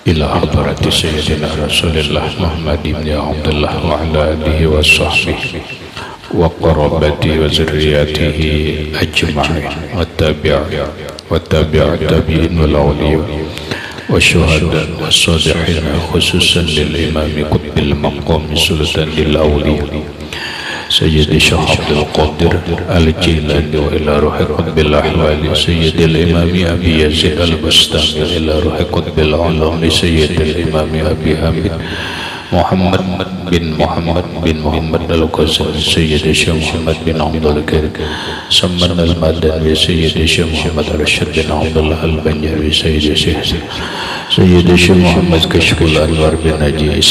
إلى حضرة سيدنا رسول الله محمد بن عبد الله وعلى آله وصحبه وقرابته وذرياته أجمعين والتابع التابعين والأولياء والشهداء والصالحين خصوصا للإمام قطب المقام سلطان الأولياء سيد الشيخ عبد القادر الجيلاني وإلى روح قطب الأحوال سيد الإمام أبي يزيد البستامي إلى روح قطب العلوم سيد الإمام أبي حميد محمد بن محمد الغزالي سيد الشيخ محمد بن عبد الكريم سمن المدني سيد الشيخ محمد رشيد بن عبد الله البنجاوي سيد الشيخ محمد كشف الأنوار بن نجي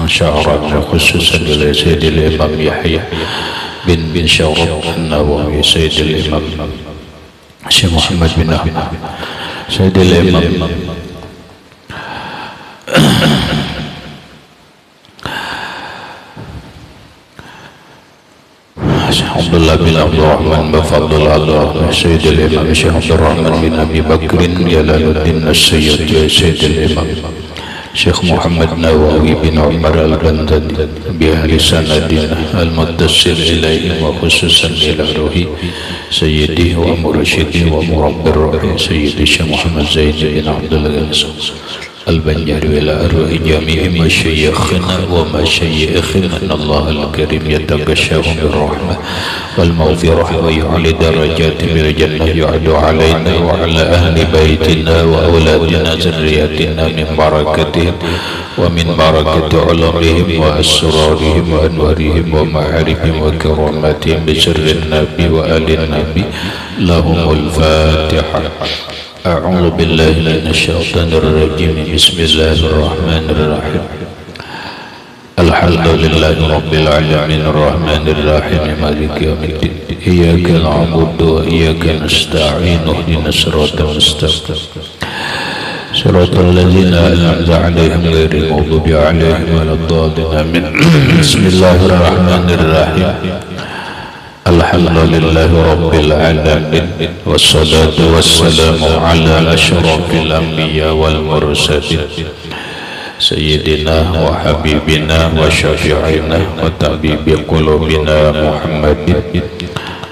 شعرنا خصوصا إلى سيد الإمام يحيى بن شرف النووي سيد الإمام الشيخ محمد بن أحمد سيد الإمام عبد الله بن عبد الرحمن بفضل الله سيد الإمام الشيخ عبد الرحمن بن أبي بكر جلال الدين السيد سيد الإمام الشيخ محمد نووي بن عمر الغندني بأهل سندنا المتصل إليه وخصوصا إلى روحي سيدي ومرشدي ومربي الروح سيد الشيخ محمد زيد بن عبد الغني البنجاري إلى أروح جميع مشايخنا ومشايخنا أن الله الكريم يتغشاهم بالرحمة والمغفرة ويعلي درجات بالجنة يعد علينا وعلى أهل بيتنا وأولادنا ذرياتنا من بركتهم ومن بركة علمهم وأسرارهم وأنوارهم ومعارفهم وكراماتهم بسر النبي وآل النبي لهم الفاتحة. أعوذ بالله من الشيطان الرجيم بسم الله الرحمن الرحيم الحمد لله رب العالمين الرحمن الرحيم مالك يوم الدين إياك نعبد وإياك نستعين اهدنا الصراط المستقيم صراط الذين أنعمت عليهم غير المغضوب عليهم ولا الضالين آمين. بسم الله الرحمن الرحيم الحمد لله رب العالمين والصلاة والسلام على أشرف الأنبياء والمرسلين سيدنا وحبيبنا وشفيعنا وطبيب قلوبنا محمد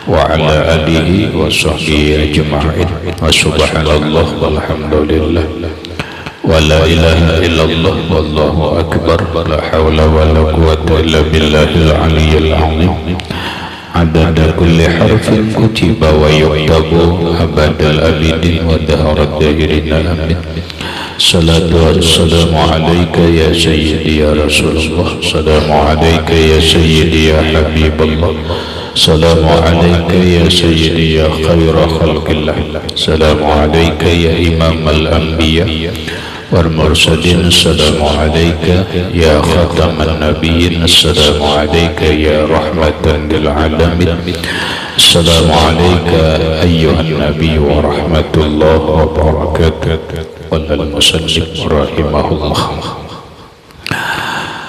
وعلى آله وصحبه أجمعين وسبحان الله والحمد لله ولا إله إلا الله والله أكبر لا حول ولا قوة إلا بالله العلي العظيم عدد كل حرف كتب ويكتب أبد الأبدين ودهر الداهرين آمين. الصلاة والسلام عليك يا سيدي يا رسول الله السلام عليك يا سيدي يا حبيب الله السلام عليك يا سيدي يا خير خلق الله السلام عليك يا إمام الأنبياء والمرسلين السلام عليك يا خاتم النبيين السلام عليك يا رحمة للعالمين السلام عليك أيها النبي ورحمة الله وبركاته والمسلم رحمه الله.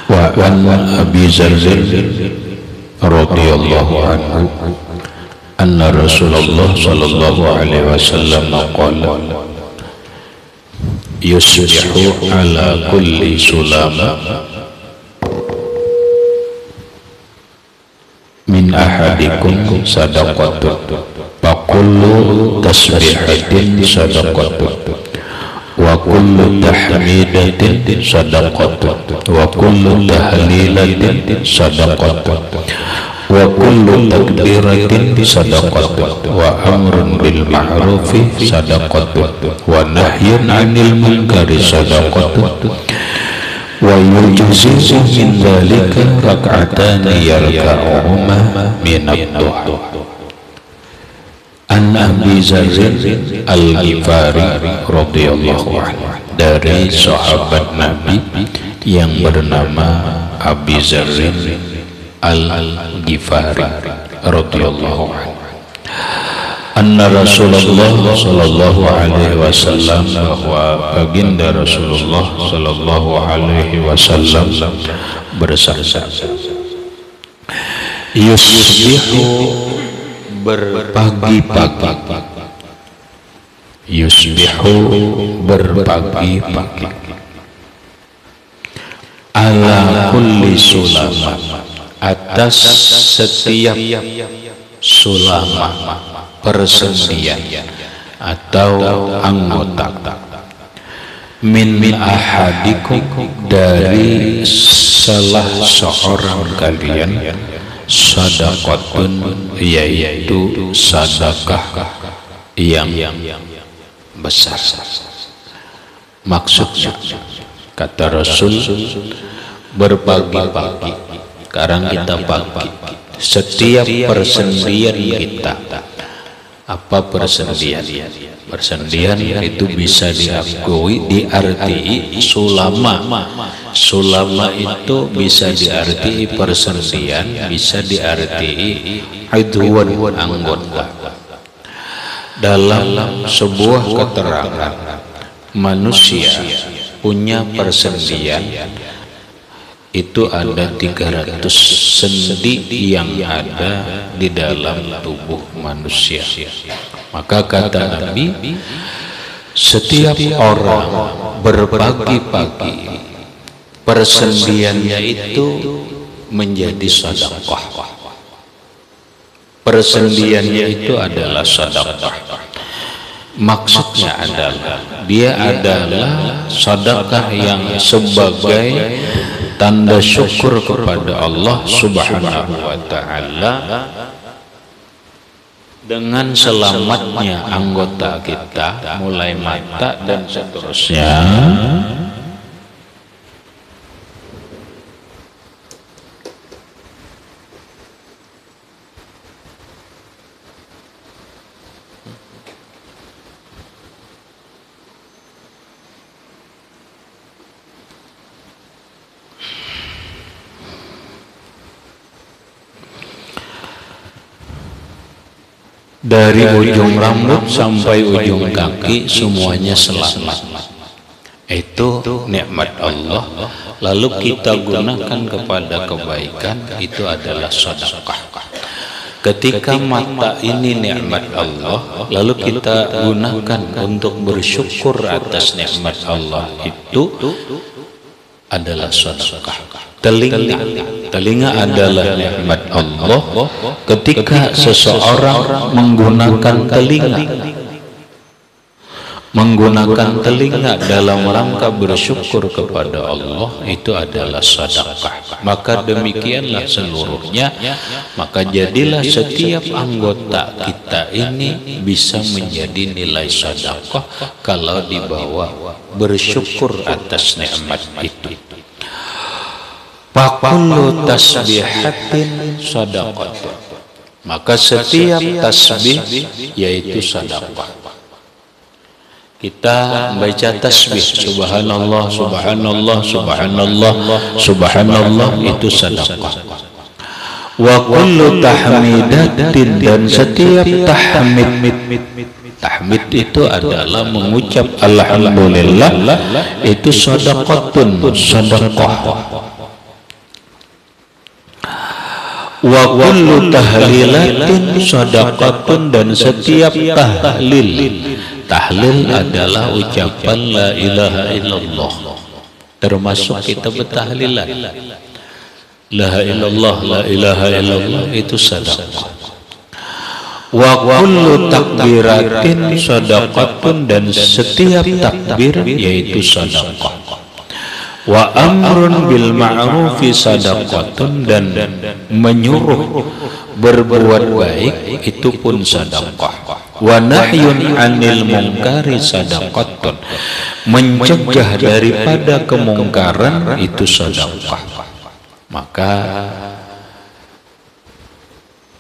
وعن أبي ذر رضي الله عنه أن رسول الله صلى الله عليه وسلم قال يصبح على كل سلامة من أحدكم صدقة فكل تسبيحة صدقة وكل تحميدة صدقة وكل تهليلة صدقة وكل تكبيرة صدقة وأمر بالمعروف صدقة ونهي عن المنكر صدقة ويجزي من ذلك ركعتان يركعهما من الضحى. An Abi Dzar Al-Ghifari radhiyallahu anhu, dari sahabat Nabi yang bernama Abi Dzar Al-Ghifari radhiyallahu anhu, anna Rasulullah sallallahu alaihi wasallam, bahwa baginda Rasulullah sallallahu alaihi wasallam bersabda, yusbihu berpagi-pagi, yusbihu berpagi-pagi, ala kulli sulama, atas setiap sulama, persendian atau anggota, min ahadikum, dari salah seorang kalian, sadaqatun, yaitu sedekah yang besar. Maksudnya, kata Rasul, berbagi-bagi. Sekarang kita bagi setiap persendian kita. Apa persendian? Persendian itu bisa diakui, diarti sulama. Sulama itu bisa diarti persendian, bisa diarti idwan, anggota. Dalam sebuah keterangan, manusia punya persendian itu ada 300 sendi yang ada di dalam tubuh manusia. Maka kata Nabi, setiap orang berbagi-bagi persendiannya itu menjadi sedekah. Persendiannya itu adalah sedekah. Maksudnya adalah dia adalah sedekah yang sebagai tanda syukur kepada Allah Subhanahu wa ta'ala dengan selamatnya anggota kita, mulai mata dan seterusnya. Dari ujung rambut sampai ujung kaki semuanya selamat. Itu nikmat Allah. Lalu kita gunakan kepada kebaikan, itu adalah sedekah. Ketika mata ini nikmat Allah, lalu kita gunakan untuk bersyukur atas nikmat Allah, itu adalah sedekah. Telinga adalah nikmat Allah. Ketika seseorang menggunakan telinga dalam rangka bersyukur kepada Allah, itu adalah sedekah. Maka demikianlah seluruhnya. Maka jadilah setiap anggota kita ini bisa menjadi nilai sedekah kalau dibawa bersyukur atas nikmat itu. Fakullu tasbihatin sadaqatun, maka setiap tasbih yaitu sedekah. Kita baca tasbih subhanallah, subhanallah, subhanallah, subhanallah, itu sedekah. Wa kullu tahmidatin, dan setiap tahmid. Tahmid itu adalah mengucap alhamdulillah, itu sedekatun, sedekah. Wa kullu tahlilatin sadaqatun, dan setiap tahlil adalah ucapan la ilaha illallah, termasuk kita bertahlilan la illallah, la ilaha illallah, itu sedekah. Wa kullu takbiratin sadaqatun, dan setiap takbir yaitu sedekah. Wa amrun bil ma'rufi sadaqatun, dan menyuruh berbuat baik itu pun sedekah. Wa nahyun 'anil munkari sadaqatun, mencegah daripada kemungkaran itu sedekah. Maka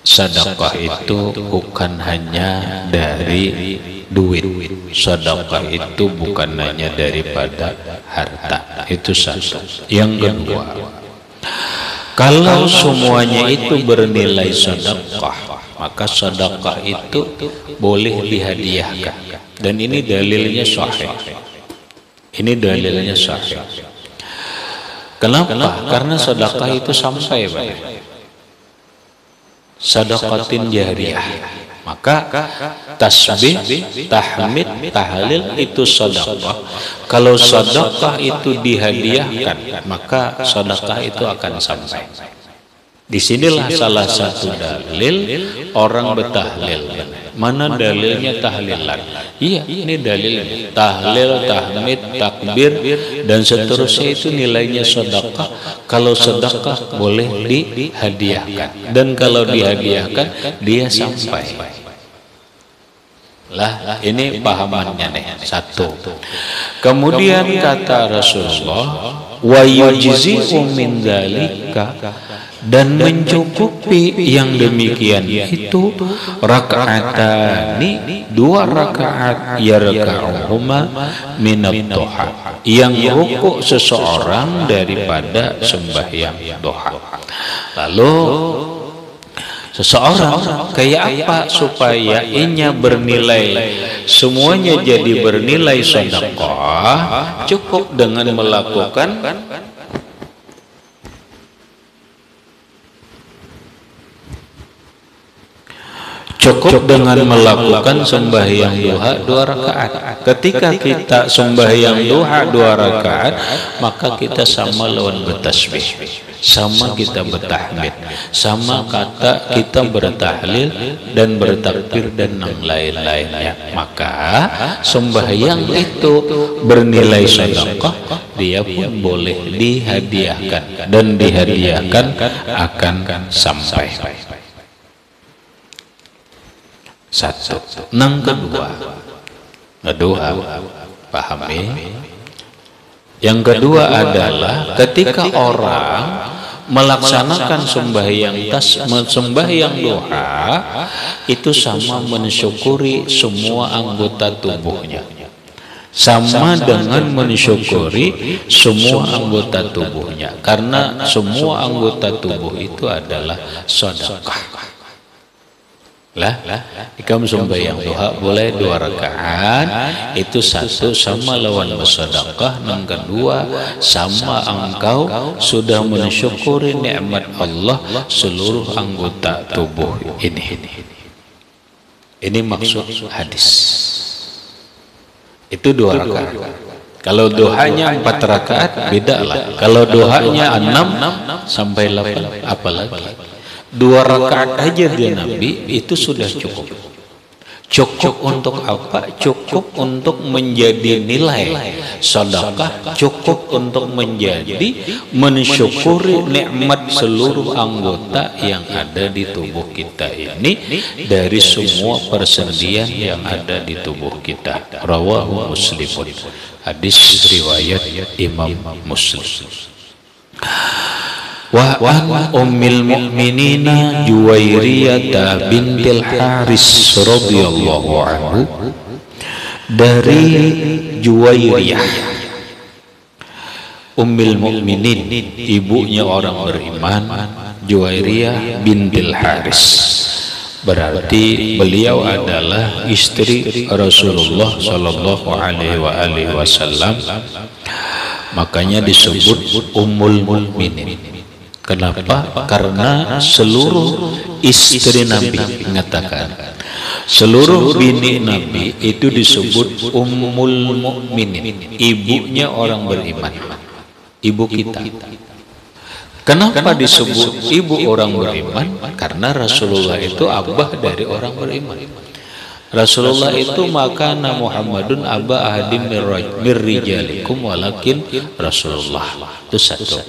sedekah itu bukan hanya dari duit. Sedekah itu bukan hanya daripada harta. Itu satu. Yang kedua, kalau semuanya itu bernilai sedekah, maka sedekah itu boleh dihadiahkan. Dan ini dalilnya sahih. Ini dalilnya sahih. Kenapa? Karena sedekah itu sampai, Pak. Sedekatin jariyah. Maka tasbih, tahmid, tahlil itu sedekah. Kalau sedekah itu dihadiahkan, maka sedekah itu akan sampai. Disinilah salah satu dalil orang bertahlil. Mana dalilnya tahlilan? Iya, ini dalilnya. Tahlil, tahmid, takbir, dan seterusnya itu nilainya sedekah. Kalau sedekah boleh dihadiahkan, dan kalau dihadiahkan dia sampai. Lah, ini pahamannya nih. Satu. Kemudian kata Rasulullah, wa yujzi'u min dzalika, dan mencukupi yang demikian itu rakaatani, 2 rakaat yarka'uhuma minad duha, yang rukuk seseorang daripada sembahyang duha. Lalu seseorang kayak apa supaya inya bernilai, semuanya jadi bernilai sedekah? Cukup dengan melakukan sembahyang duha 2 rakaat. Ketika kita sembahyang duha 2 rakaat, maka kita sama lawan bertasbih, sama kita bertahmid, sama kata kita bertahlil dan bertakbir dan yang lain-lainnya. Maka sembahyang itu bernilai sedekah, dia pun boleh dihadiahkan, dan dihadiahkan akan sampai. Satu. Yang kedua, pahami. Yang kedua adalah ketika orang melaksanakan sembahyang duha, itu sama mensyukuri semua anggota tubuhnya. Sama dengan mensyukuri semua anggota tubuhnya, karena semua anggota tubuh itu adalah sedekah. Ikam sembahyang duha boleh 2 rakaat, itu satu sama lawan bersedekah. Yang kedua, sama engkau sudah mensyukuri nikmat Allah seluruh anggota tubuh ini. Ini maksud hadis. Itu 2 rakaat. Kalau duhanya 4 rakaat beda lah. Kalau duhanya 6 sampai 8 apalagi. 2 rakaat aja dia Nabi itu sudah cukup. Cukup untuk apa? Cukup untuk menjadi nilai sedekah, cukup untuk menjadi mensyukuri nikmat seluruh anggota yang ada di tubuh kita ini, dari semua persendian yang ada di tubuh kita. Rawahu Muslimun. Hadis riwayat Imam Muslim. Wa an ummil mu'minina Juwairiyah bintil Haris radhiyallahu anhu, dari Juwairiyah ummil mu'minin, ibunya orang beriman, Juwairiyah bintil Haris, berarti beliau adalah istri Rasulullah sallallahu alaihi wasallam, makanya disebut ummul mu'minin. Kenapa? Karena seluruh istri Nabi, mengatakan seluruh bini Nabi itu disebut ummul mu'minin, ibunya orang beriman, ibu kita. Kenapa disebut ibu orang beriman? Karena Rasulullah itu abah dari orang beriman. Rasulullah itu makana Muhammadun aba ahadim mirrijalikum walakin Rasulullah. Itu satu.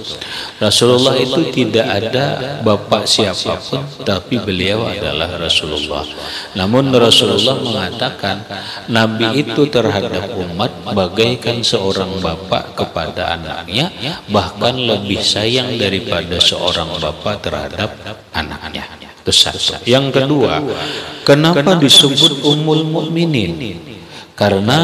Rasulullah itu tidak ada bapak siapapun, tapi beliau adalah Rasulullah. Namun Rasulullah mengatakan Nabi itu terhadap umat bagaikan seorang bapak kepada anaknya, bahkan lebih sayang daripada seorang bapak terhadap anaknya. Itu satu. Yang kedua, kenapa disebut ummul mukminin? Karena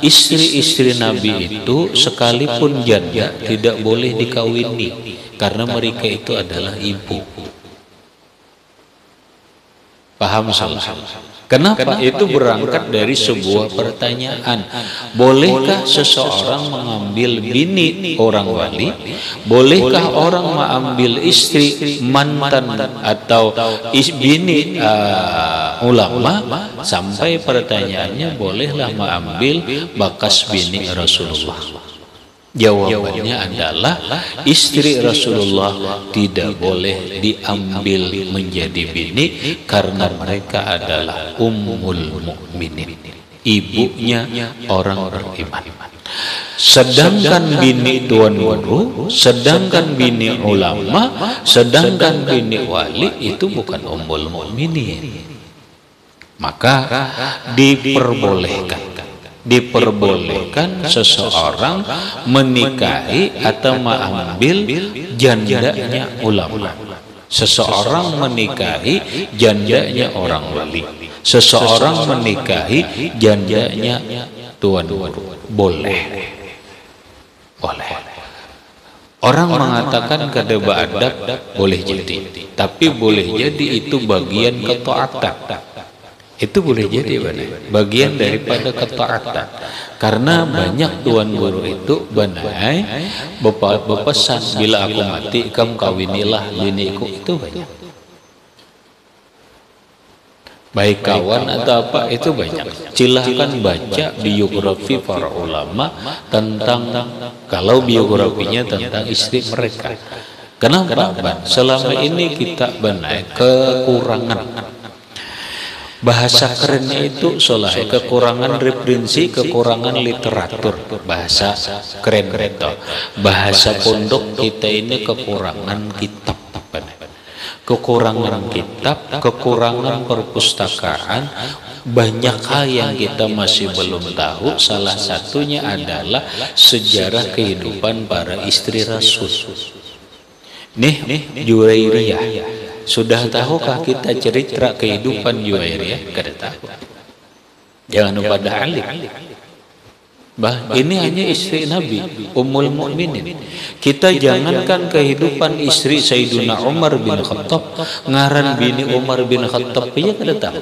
istri-istri Nabi itu sekalipun janda tidak boleh dikawini, karena mereka itu adalah ibu. Paham salah? Kenapa? Itu berangkat dari sebuah pertanyaan. Bolehkah seseorang mengambil bini orang wali? Bolehkah orang mengambil istri mantan atau bini ulama? Sampai pertanyaannya, bolehlah mengambil bekas bini Rasulullah? Jawabannya adalah istri Rasulullah tidak boleh diambil menjadi bini karena mereka adalah ummul mukminin, ibunya orang beriman. Sedangkan bini tuan guru, sedangkan bini ulama, sedangkan bini wali itu bukan ummul mukminin. Maka diperbolehkan seseorang menikahi atau mengambil jandanya ulama. Seseorang menikahi jandanya orang wali. Seseorang menikahi jandanya tuan guru. Boleh. Orang mengatakan kada beadab, boleh jadi. Tapi boleh jadi itu bagian ketaatan. Itu boleh jadi bagian daripada ketaatan. Karena banyak tuan guru itu banai berpesan, bila aku mati kamu kawinilah biniku, itu banyak. Baik kawan atau apa, itu banyak. Silahkan baca biografi para ulama tentang, kalau biografinya tentang istri mereka. Kenapa? Selama ini kita banai kekurangan. Bahasa kerennya itu solah kekurangan referensi, kekurangan literatur. Bahasa keren itu. Bahasa pondok kita ini kekurangan kitab. Kekurangan kitab, kekurangan perpustakaan. Banyak hal yang kita masih belum tahu. Salah satunya adalah sejarah kehidupan para istri Rasul. Nih Juwairiyah. Sudah tahukah kita cerita kehidupan Juwairiyah? Kada tahu. Jangan pada alim. Ini hanya istri Nabi, Ummul Mukminin. Kita jangankan kehidupan istri Sayyidina Umar bin Khattab, ngaran bini Umar bin Khattab aja kada tahu.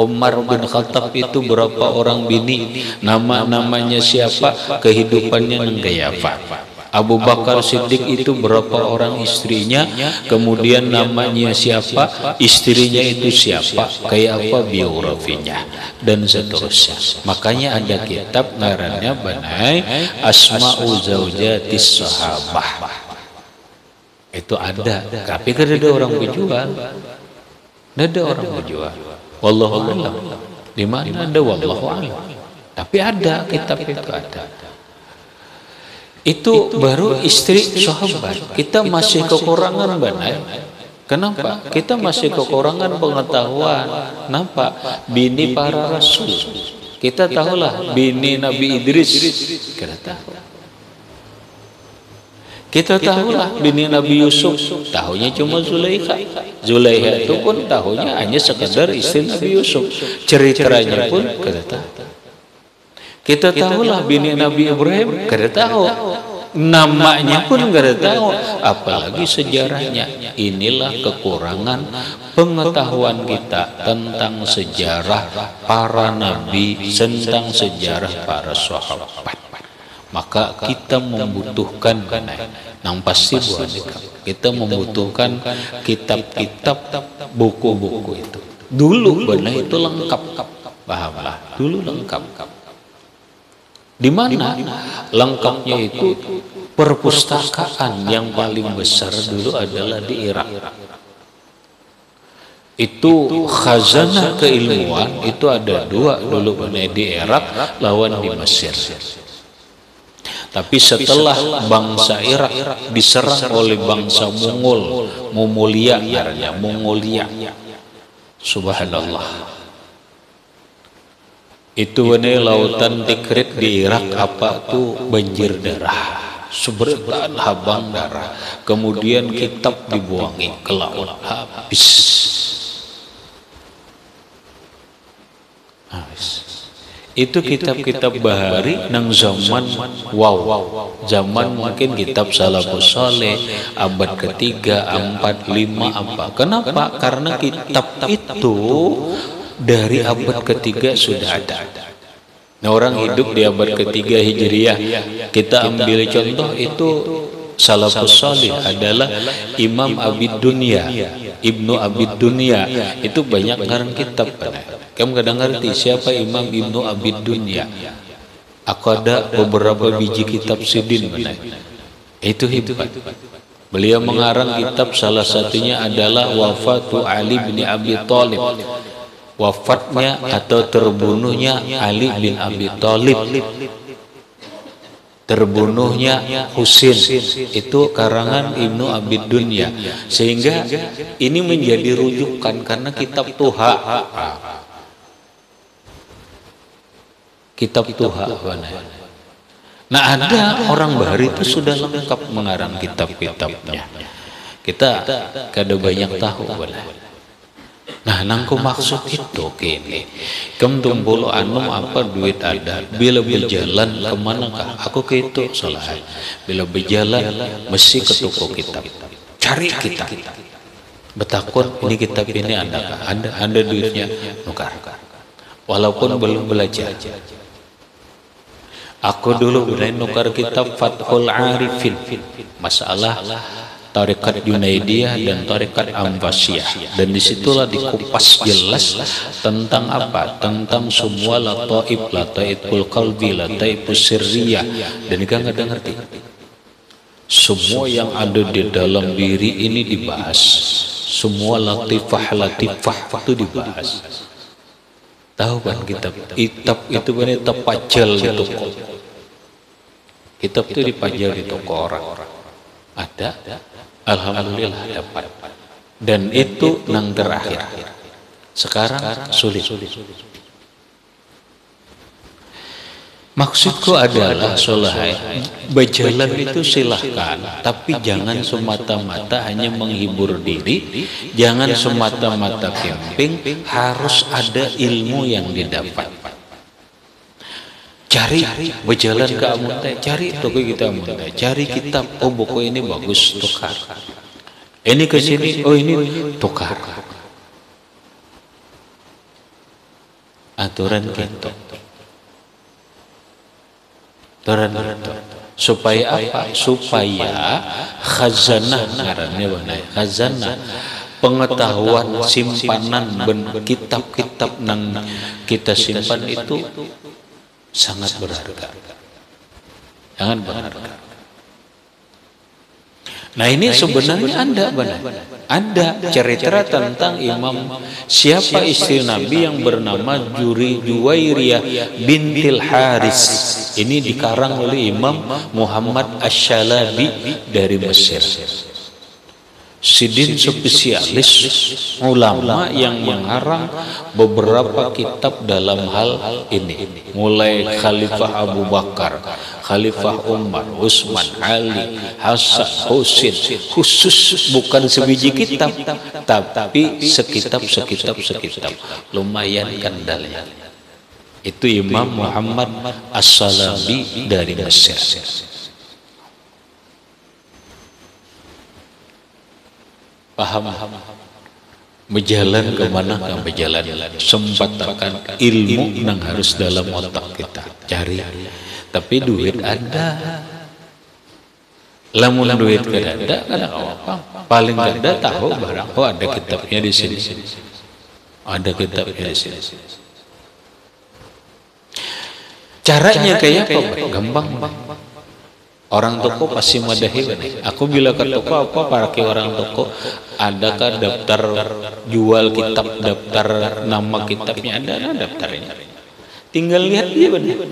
Umar bin Khattab itu berapa orang bini? Nama-namanya siapa? Kehidupannya nang gaya apa? Abu Bakar Siddiq itu berapa orang istrinya, kemudian namanya siapa, istrinya itu siapa, kayak apa biografinya, dan seterusnya. Makanya ada kitab ngarannya Banai Asma'u Zaujatis Sahabah. Itu ada, tapi kan ada orang berjual. Ada orang berjual. Wallahu a'lam. Di mana ada wallahu a'lam. Tapi ada kitab itu ada. Itu baru istri sahabat. Kita masih kekurangan banyak. Kenapa? Kita masih kekurangan pengetahuan. Kenapa? Bini para rasul. Kita tahulah bini Nabi Idris. Kita tahu. Kita tahulah bini Nabi Yusuf. Tahunya cuma Zulaikha. Zulaikha itu pun tahunya hanya sekedar istri Nabi Yusuf. Ceritanya pun kita tahu. Kita tahulah bini Nabi Ibrahim, kada tahu. Namanya pun kada tahu, apalagi sejarahnya. Inilah kekurangan pengetahuan kita tentang sejarah para nabi, tentang sejarah para sahabat. Maka kita membutuhkan, yang pasti buat kita membutuhkan kitab-kitab, buku-buku itu. Dulu benar itu lengkap, pahamlah. Dulu lengkap. Di mana lengkapnya itu perpustakaan yang paling besar dulu adalah di Irak. Itu khazanah keilmuan itu ada dua dulu di Irak lawan di Mesir. Tapi setelah bangsa Irak diserang oleh bangsa Mongolia, subhanallah. Itu lautan Tikrit di Irak apa tuh banjir darah, seberatan habang darah, kemudian kitab dibuangi ke laut, habis. Itu kitab-kitab bahari nang zaman zaman mungkin kitab Salafus Saleh abad ketiga, 4, 5 apa. Kenapa? Karena kitab itu dari abad ketiga sudah ada. Nah, orang hidup di abad ketiga Hijriyah, kita ambil contoh itu salafus salih adalah Imam Abid Dunya, Ibnu Abid Dunya. Itu banyak ngarang kitab. Kamu kadang ngerti siapa Imam Ibnu Abid Dunya? Aku ada beberapa biji kitab sidin. Itu hebat. Beliau mengarang kitab, salah satunya adalah Wafatu Ali bin Abi Thalib. Wafatnya atau terbunuhnya Ali bin Abi Thalib, terbunuhnya Husain, itu karangan Ibnu Abid Dunya. Sehingga ini menjadi rujukan karena kitab Tuha, kitab Tuha. Nah, ada orang Bahari itu sudah lengkap mengarang kitab-kitabnya. Kita kada banyak tahu. Nah, nangku maksud itu kini kem tumbolo anum apa duit ada, bila berjalan kemanakah aku ke itu salah, bila berjalan mesti ke toko kitab, cari kitab, betakun ini kitab ini ada duitnya, nukar, walaupun belum belajar. Aku dulu mulai nukar kitab Fathul Arifin, masalah Tarekat Junaidiyah dan Tarekat Ambasiyah, dan disitulah dikupas jelas tentang apa? Tentang semua lataiful qalbi, lataifus sirriyah, dan kita nggak ngerti. Semua yang ada di dalam diri ini dibahas, semua latifah itu dibahas. Tahu kan kitab itu benar terpajal di toko. Kitab itu dipajal di toko orang. Ada. Alhamdulillah dapat. Dan itu nang terakhir. Sekarang sulit. Maksudku adalah solahai, berjalan itu silahkan, tapi jangan semata-mata hanya menghibur diri, jangan semata-mata camping, harus ada ilmu yang didapat. Cari berjalan ke Amuntai, cari toko kita Amuntai, cari kitab, oh buku ini bagus, tukar. Ini ke sini, oh ini tukar. Aturan gitu. Aturan gitu. Supaya apa? Supaya khazanah ngarannya banai. Khazanah pengetahuan simpanan kitab-kitab nang kita simpan itu sangat berharga. Jangan berharga. Nah, ini sebenarnya ada cerita tentang Imam siapa istri Nabi yang bernama Juwairiyah bintil Haris. Ini dikarang oleh Imam Muhammad Asy-Syalabi dari Mesir. Sidin spesialis ulama yang mengarang beberapa kitab dalam hal ini, mulai Khalifah Abu Bakar, Khalifah Umar, Utsman, Ali, Hasan, Husain, khusus bukan sebiji kitab tapi sekitab lumayan kandalnya. Itu Imam Muhammad As-Syalabi dari Mesir. Paham? Berjalan kemana kan berjalan, sempatkan ilmu yang harus dalam otak kita cari. Tapi duit ada, lamun duit kada ada apa, paling kada tahu barang, oh ada kitabnya di sini, ada kitabnya di sini. Caranya kayak apa? Gampang. Orang toko pasti madahi. Aku bila ke toko apa pakai orang toko, adakah daftar jual kitab, daftar nama kitabnya, ada daftarnya. Tinggal lihat dia benar.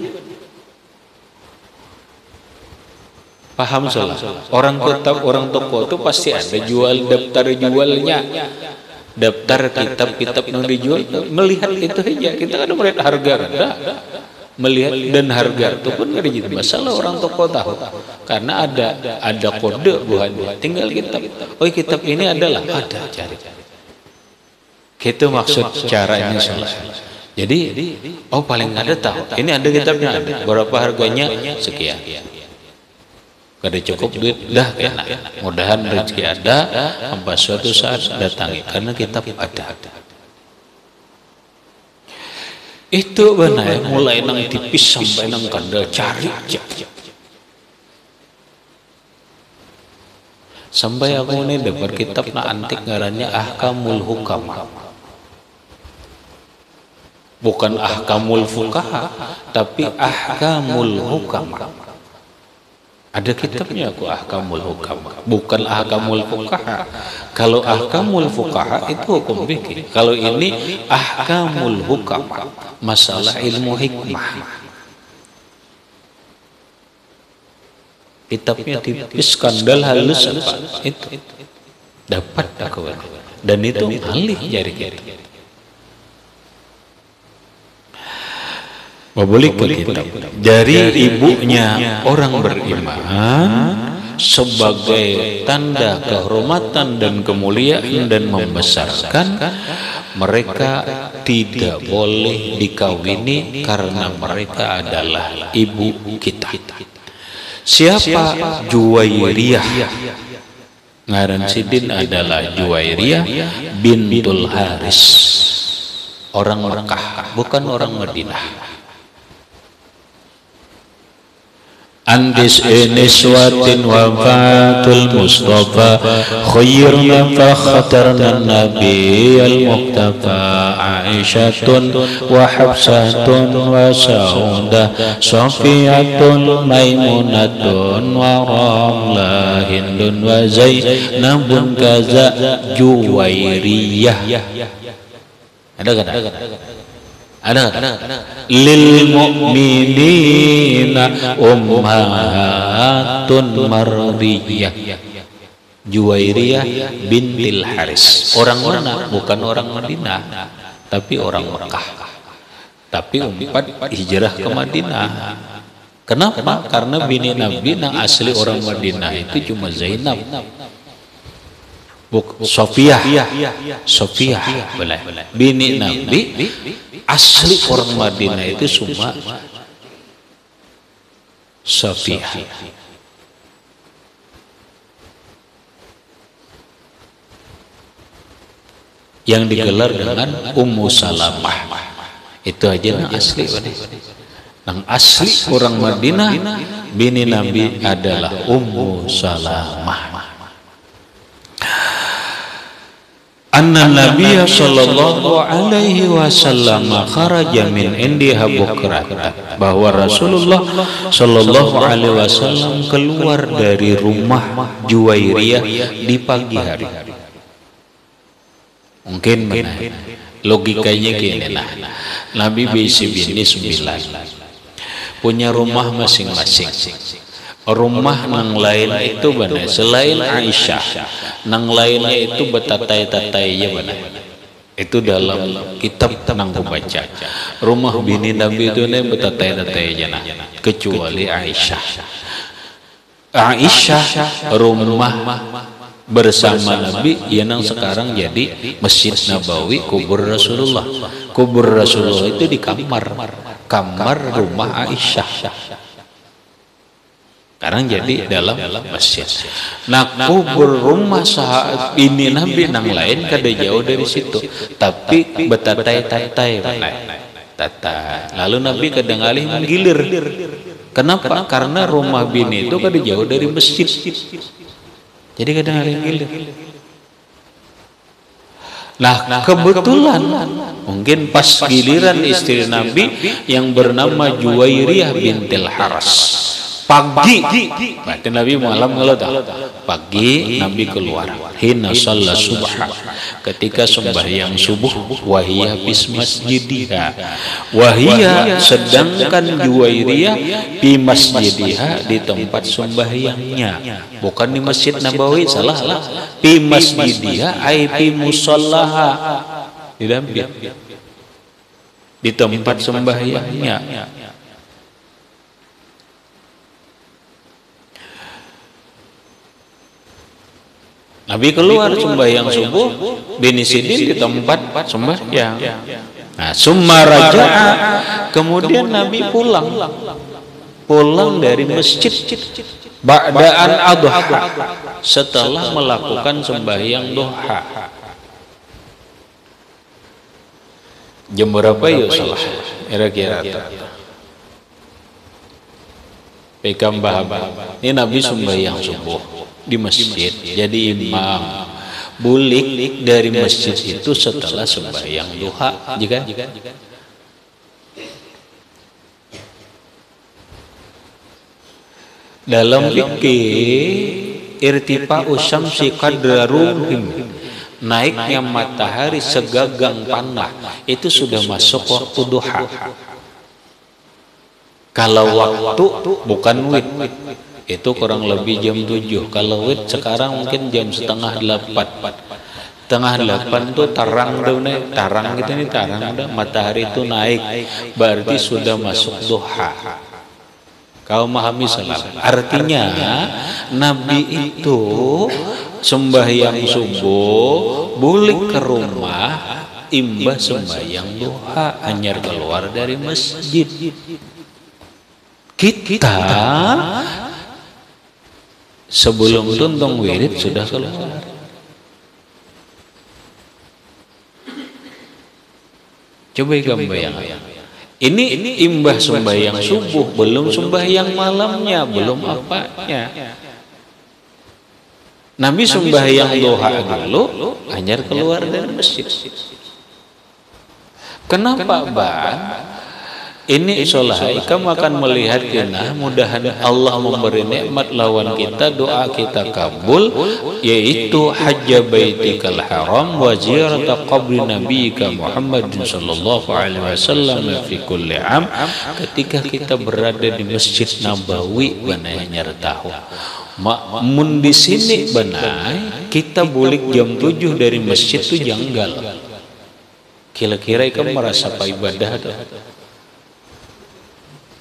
Paham salah? Orang toko itu pasti ada jual daftar jualnya. Daftar kitab-kitab yang dijual, melihat itu aja. Kita kan melihat harga ada. Melihat dan harga itu pun nggak jadi masalah, orang toko tahu karena ada kode buahnya, tinggal kitab, oh kitab ini adalah ada, cari itu maksud caranya salah. Jadi oh paling ada tahu ini ada kitabnya, ada berapa harganya sekian, kada cukup duit dah kena, mudahan rezeki ada, sampai suatu saat datangi karena kitab ada. Itu benar mulai nang tipis sampai nang kandel cari aja. Sampai aku ini dapat kitab na antik ngarannya Ahkamul Hukam. Bukan Ahkamul Fuqaha, tapi Ahkamul Hukam. Ada kitabnya aku Ahkamul Hukam, bukan Ahkamul Fuqaha. Kalau Ahkamul Fuqaha itu hukum fikih. Kalau ini Ahkamul Hukam, masalah ilmu hikmah. Kitabnya tipis, skandal halus apa itu dapat aku, dan itu alih jari-jari. Boleh kita dari ibunya orang beriman sebagai tanda kehormatan dan kemuliaan dan membesarkan, mereka tidak boleh dikawini karena mereka adalah ibu kita. Siapa? Juwairiyah. Ngaran Sidin adalah Juwairiyah bintul Haris, orang Mekah, bukan orang Madinah. Andis niswatin wafatul Mustafa khairna fakhatarna Nabi al-Muqtafa Aisyatun wa Hafsatun wa Saudah Safiyatun Maimunatun wa Ramlah Hindun wa Zainabun kaza Juwairiyah. Ada lil mu'minina ummahatun mardiyah. Juwairiyah bintil Haris, orang mana? Bukan orang Madinah, tapi orang Mekah, tapi umpat hijrah ke Madinah. Kenapa? Karena bini Nabi yang asli orang Madinah itu cuma Zainab, Sofiyah, bini Nabi asli orang Madinah itu cuma Sofiyah. Yang digelar dengan Ummu Salamah. Itu aja yang asli. Yang asli orang Madinah, bini Nabi adalah Ummu Salamah. Anna Nabiya sallallahu alaihi wasallam kharaja min indiha bukratan, bahwa Rasulullah sallallahu alaihi wasallam keluar dari rumah Juwairiyah di pagi hari. Mungkin logikanya gini lah, Nabi bisi bini 9 punya rumah masing-masing. Rumah nang lain itu benar selain Aisyah, nang lainnya itu betatai-tatai ya benar. Itu dalam kitab nang baca. Rumah bini Nabi itu nih betatai-tatai aja nah, kecuali Aisyah. Aisyah rumah bersama Nabi yang sekarang jadi Masjid Nabawi, kubur Rasulullah. Kubur Rasulullah itu di kamar rumah Aisyah. Sekarang jadi dalam masjid. Nah, kubur rumah saat ini Nabi nang lain kada jauh dari situ, tapi betatai-tatai tata. Lalu Nabi kadang alih menggilir. Kenapa? Karena rumah bini itu kada jauh dari masjid. Jadi kadang alih menggilir. Nah, kebetulan mungkin pas giliran istri Nabi yang bernama Juwairiyah bintil Haris. Pagi, berarti Nabi malam kalau tak. Pagi Nabi keluar. Hina shalla subha, ketika sembahyang subuh. Wahiyah bis masjidiha, wahiyah sedangkan Juwairiyah di masjidiha, di tempat sembahyangnya. Bukan di Masjid Nabawi, salah lah. Di masjidiha, ai fi musallaha, di tempat sembahyangnya. Nabi keluar sembahyang subuh, bini Sidin di tempat sembahyang. Nah, summa raja'a, kemudian Nabi pulang dari masjid ba'da'an adha, setelah melakukan sembahyang duha. Jam berapa yuk salah? Kira-kira. Pekam baham. Ini Nabi sembahyang subuh di masjid. Jadi imam bulik dari masjid itu setelah sembahyang duha. Jika dalam fikih irtifa'u syamsi qadra rumhim, naiknya matahari segagang panah itu sudah masuk waktu duha. Kalau waktu bukan wit itu kurang lebih jam 7. Kalau wit sekarang mungkin jam setengah 8. Tengah 8 tuh tarang dah, tarang gitu nih, tarang dah, matahari itu naik berarti sudah masuk duha. Kau memahami salah. Artinya Nabi itu sembahyang subuh balik ke rumah imbah sembahyang duha anyar keluar dari masjid. Kita sebelum tuntung wirid sudah keluar. Coba kamu bayangkan. Ini imbah sembahyang subuh, belum sembahyang malamnya, belum apanya. Nabi sembahyang duha dulu, hanya keluar dari masjid. Kenapa, Bang? Ini insyaallah kamu akan melihat kena mudahan Allah memberi nikmat lawan kita, doa kita kabul, yaitu hajja baitikal haram wa ziyarata qabri nabiyika Muhammadin sallallahu alaihi wasallam fi kulli am. Ketika kita berada di Masjid Nabawi banai nyartahu mun di sini banai kita bulik jam 7 dari masjid itu janggal. Kira-kira kamu merasa apa ibadah ada?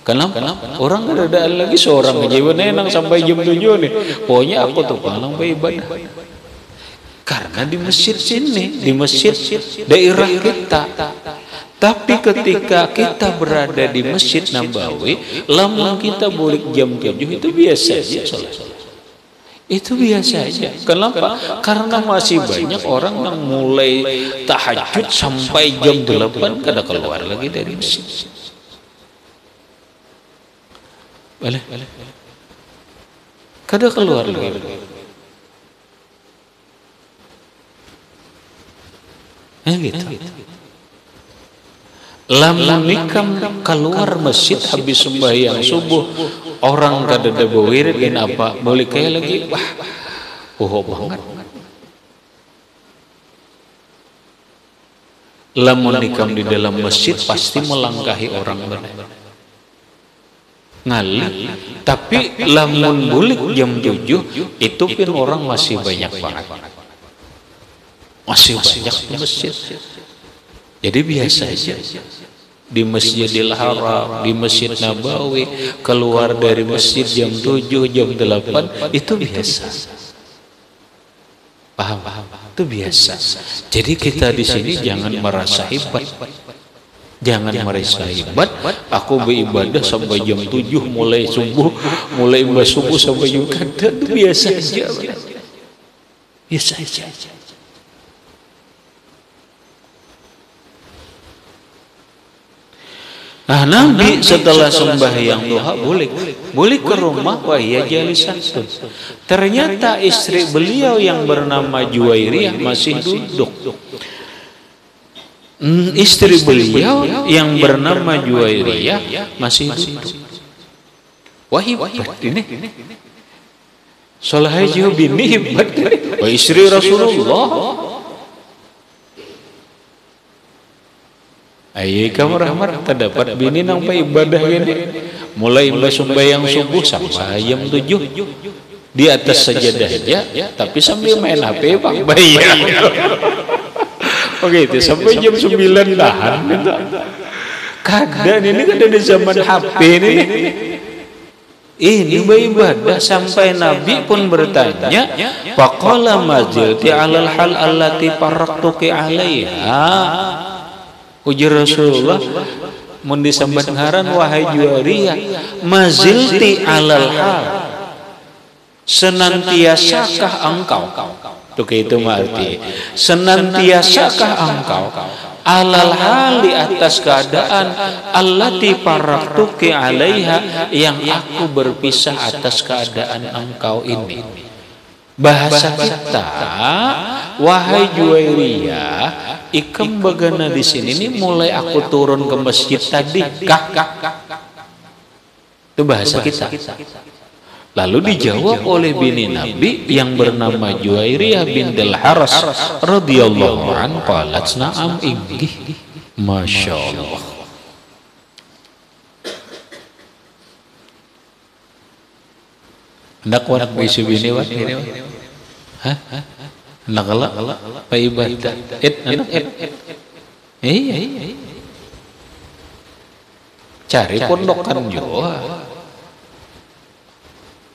Kenapa? Orang kan ada lagi seorang aja menenang sampai jam 7 nih. Pokoknya aku tuh paling ibadah. Karena di masjid sini, di masjid daerah kita. Tapi ketika kita berada di Masjid Nabawi, lamun kita balik jam 7 itu biasa aja salat. Itu biasa aja. Kenapa? Karena masih banyak orang yang mulai tahajud sampai jam 8 kada keluar lagi dari masjid. Boleh. Kada keluar lagi. Gitu. Lamun nikam keluar masjid habis sembahyang subuh, orang kada ada wirid dan apa, boleh kayak lagi, wah, banget. Lamun nikam di dalam masjid pasti melangkahi orang benar. Ngali, tapi lamun bulik jam 7 itu pun orang masih banyak banget, masih banyak di masjid. Jadi biasa aja di Masjidil Haram, di Masjid Nabawi, keluar dari masjid jam 7, jam 8 itu biasa. Paham? Itu biasa. Jadi kita di sini jangan merasa hebat. Jangan merasa hebat, aku beribadah sampai jam 7 mulai subuh, mulai subuh sampai jam kada, itu biasa aja. Biasa aja. Nah, Nabi setelah sembahyang duha boleh ke rumah wahya jalisan. Ternyata istri beliau yang bernama Juwairiyah masih duduk. Istri beliau yang bernama Juwairiyah masih duduk. Wahib ini Salahnya bini hebat. Wah, istri Rasulullah. Ayo kamu rahmat terdapat bini nang ibadah ini mulai sembahyang subuh sampai jam 7 di atas sajadah aja, tapi sambil main HP Pak bayar. Oke, itu sampai jam 9 tahan. Kadang ini kan ada zaman HP ini beribadah sampai Nabi pun bertanya, faqala mazilti alal hal allati faraqtuki alaiha. Ujar Rasulullah mun disambat ngaran wahai Juwairiyah, mazilti alal hal, senantiasakah engkau? Itu arti senantiasakah engkau alal hal di atas keadaan allati faraktuki alaiha yang aku berpisah atas keadaan engkau ini. Bahasa kita, wahai Juwairiyah, ikam bagana di sini ini mulai aku turun ke masjid tadi, itu bahasa kita. Lalu dijawab oleh bini Nabi yang bernama Juwairiyah bintul Haras radhiyallahu an, qalat na'am inggih. Masya Allah. Hendak wanak bisu bini wat ini wat. Hah? Hendak galak pa ibadah. Anak iya. Cari pondokan juga.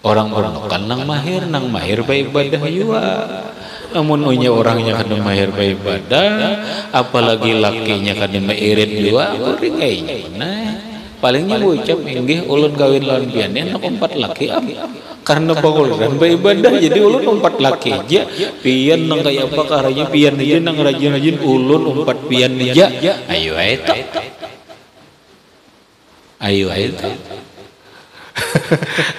Orang pondokan nang mahir pa ibadah juga. Namun unya orangnya kada mahir pa ibadah, apalagi lakinya kada mairit juga, kuring nah. Palingnya ucap inggih ulun kawin lawan piannya anak 4 laki karena bangulan beribadah jadi ulun 4 laki aja pian nang kayak apa karanya pian aja nang rajin-rajin ulun 4 pian aja ayo itu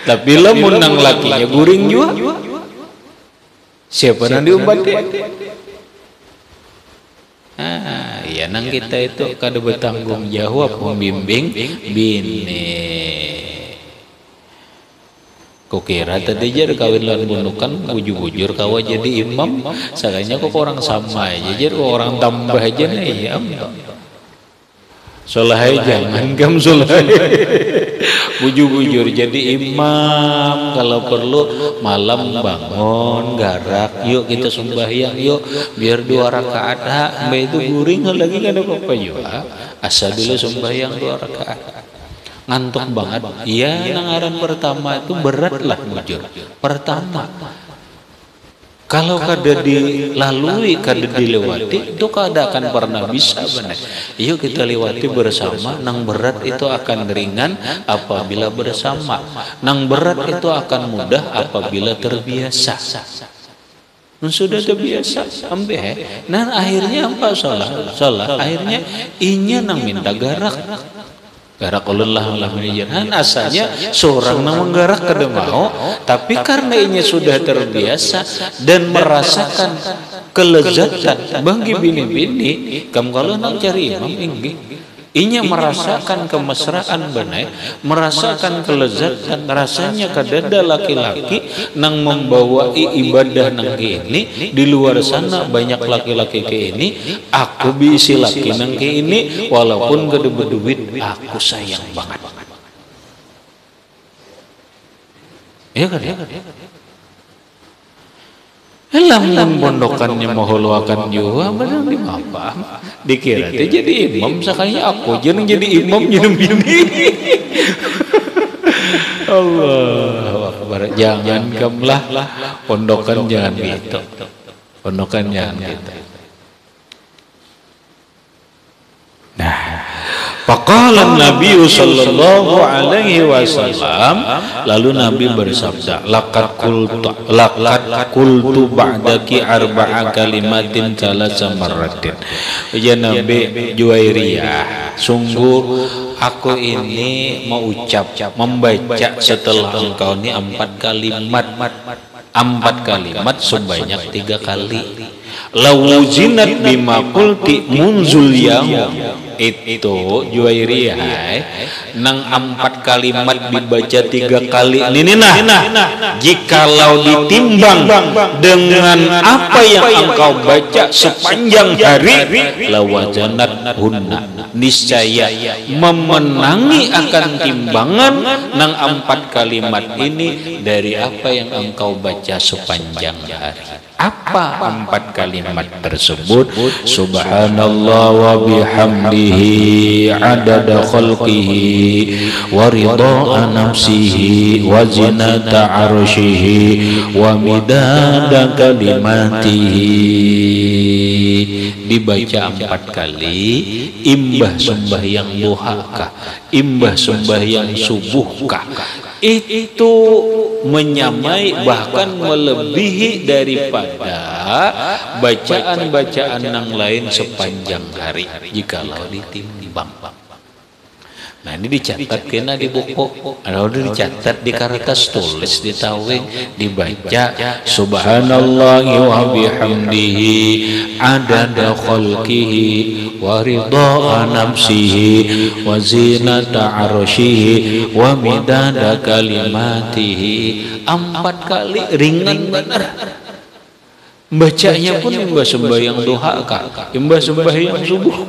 tapi lamun nang lakinya guring juga siapa nang diumpat ya nang kita itu kada bertanggung jawab membimbing bini. Kukira tadi jar kawin lawan bunukan bujur-bujur kawa jadi imam, sakanya kok orang sama aja jar kok orang tambah aja nih ya. Solahai jangan gam solahai. Bujur-bujur jadi imam, kalau perlu malam bangun garak, yuk kita sembahyang yuk biar 2 rakaat. Mbak itu guring lagi kan ada apa juga, asal dulu sembahyang 2 rakaat. Ngantuk banget. Iya, nangaran pertama itu berat lah bujur. Pertama kalau kada dilalui, kada dilewati, itu kada akan pernah bisa benar. Yuk kita lewati bersama. Nang berat itu akan ringan apabila bersama. Nang berat itu akan mudah apabila terbiasa. Sudah terbiasa, nah akhirnya apa salah? Akhirnya inya nang minta garak. Garak ulun lah menijirhan asalnya seorang nang menggarak kada mau, tapi karena ini sudah terbiasa dan merasakan kelezatan bagi bini-bini kam kalau nang cari imam inggih inya merasakan kemesraan benar, merasakan kelezatan rasanya kadada laki-laki nang membawa ibadah nang ini di luar sana banyak laki-laki ke ini aku bisi laki nang ke ini walaupun gede berduit aku sayang banget ya kan lamun pondokannya mahuluakan juga benar di apa dikira itu jadi imam sakanya aku jangan jadi imam jadi bini Allah Akbar jangan kamlah pondokan jangan gitu pondokan jangan gitu. Nah faqala Nabi sallallahu alaihi wasallam lalu Nabi bersabda laqad qultu ba'daki arba'a kalimatin thalatha marratin. Ya Nabi Juwairiyah sungguh aku ini mau membaca setelah engkau ini 4 kalimat sebanyak 3 kali. Lawuzinat bima qulti munzul yaum itu Juwairiyah nang 4 kalimat dibaca 3 kali ini jikalau ditimbang dengan apa yang engkau baca sepanjang hari lawazanat hunna niscaya memenangi akan timbangan nang 4 kalimat ini dari apa yang engkau baca sepanjang hari. Apa 4 kalimat tersebut? Subhanallah wa bihamdihi adada khalqihi wa ridha nafsihi wa zinata arsyihi wa midada kalimatihi. Dibaca 4 kali imbah sembahyang duha kah, imbah sembahyang subuh kah, itu menyamai bahkan melebihi daripada bacaan-bacaan yang lain sepanjang hari jikalau ditimbang. Nah ini dicatat kena di buku, ada dicatat di kertas tulis, di taweng, dibaca. Subhanallahi wa bihamdihi adada khalqihi wa ridha nafsihi wa zinata arsyihi wa midada kalimatihi. 4 kali, ringan benar. Bacanya pun imbas sembahyang duha kah, imbas sembahyang subuh.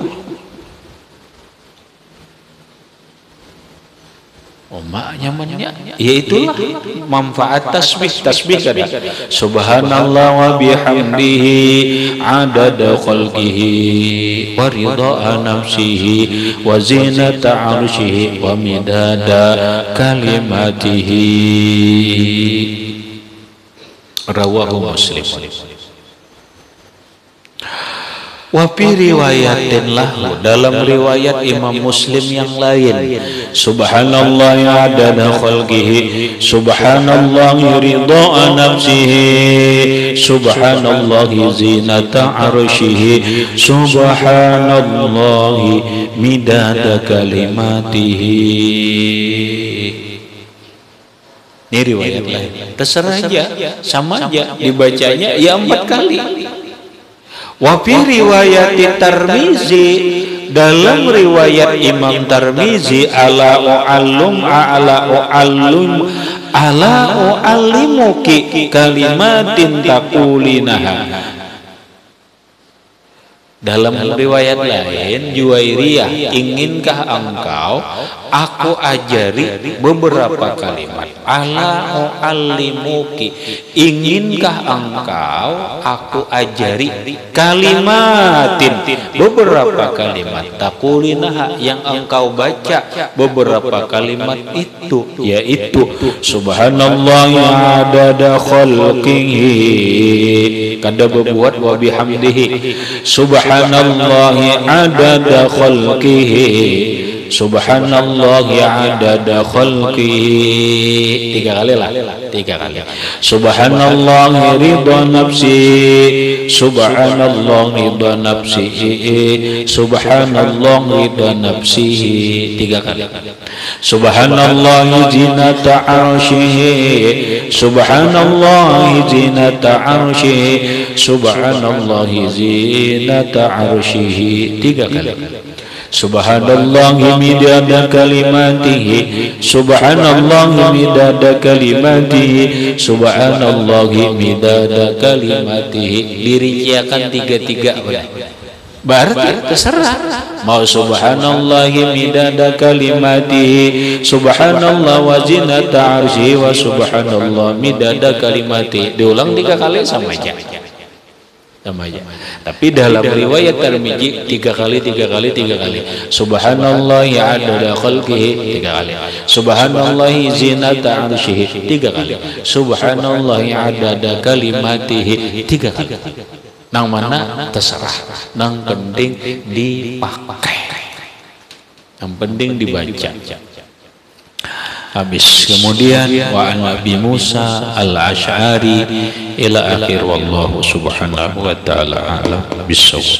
Nyamannya, ya itulah manfaat tasbih kada. Subhanallah wa bihamdihi adada khalqihi wa ridha nafsihi wa zinata arsyihi wa midada kalimatihi. Rawahu Muslim. Wa fi riwayatin lahu, dalam riwayat Imam Muslim yang lain, subhanallah adada khalqihi, subhanallah ridha nafsihi, subhanallah zinata arsyihi, subhanallah midada kalimatihi. Ini riwayat lain. Terserah aja, sama aja dibacanya ya 4 kali. Wa fi riwayat Tirmizi, dalam riwayat Imam Tirmizi, ala uallimuki kalimatin taqulinaha. Dalam riwayat lain Juwairiyah, inginkah engkau aku ajari beberapa kalimat? Ala uallimuki, inginkah engkau aku ajari kalimatin, beberapa kalimat, taqulinaha, yang engkau baca beberapa kalimat itu, yaitu subhanallah adada khalqihi, kada berbuat wa bihamdihi, subhanallahi adada khalqihi, subhanallahi adada khalqihi. 3 kali lah, 3 kali. Subhanallahi ridha nafsi, subhanallahi ridha nafsihi, subhanallahi ridha nafsihi. 3 kali. Subhanallahi zinata arsyihi, subhanallahi zinata arsyihi, subhanallahi zinata arsyihi. 3 kali. Subhanallahi midada kalimatihi, subhanallahi midada kalimatihi, subhanallahi midada kalimatihi. Dirinciakan 3-3 berarti terserah mau subhanallahi midada kalimatihi, subhanallah wa zinata arsyihi, wa subhanallah midada kalimatihi. Diulang 3 kali sama aja. Tapi dalam riwayat Tirmizi 3 kali. Subhanallahi adada khalqihi 3 kali. Subhanallahi zinata arsyihi 3 kali. Subhanallahi adada kalimatihi 3 kali. Nang mana terserah, nang penting dipakai, yang penting dibaca. Habis kemudian wa an Nabi Musa al-Asy'ari ila akhir, wallahu subhanahu wa ta'ala a'lam bis-shawab.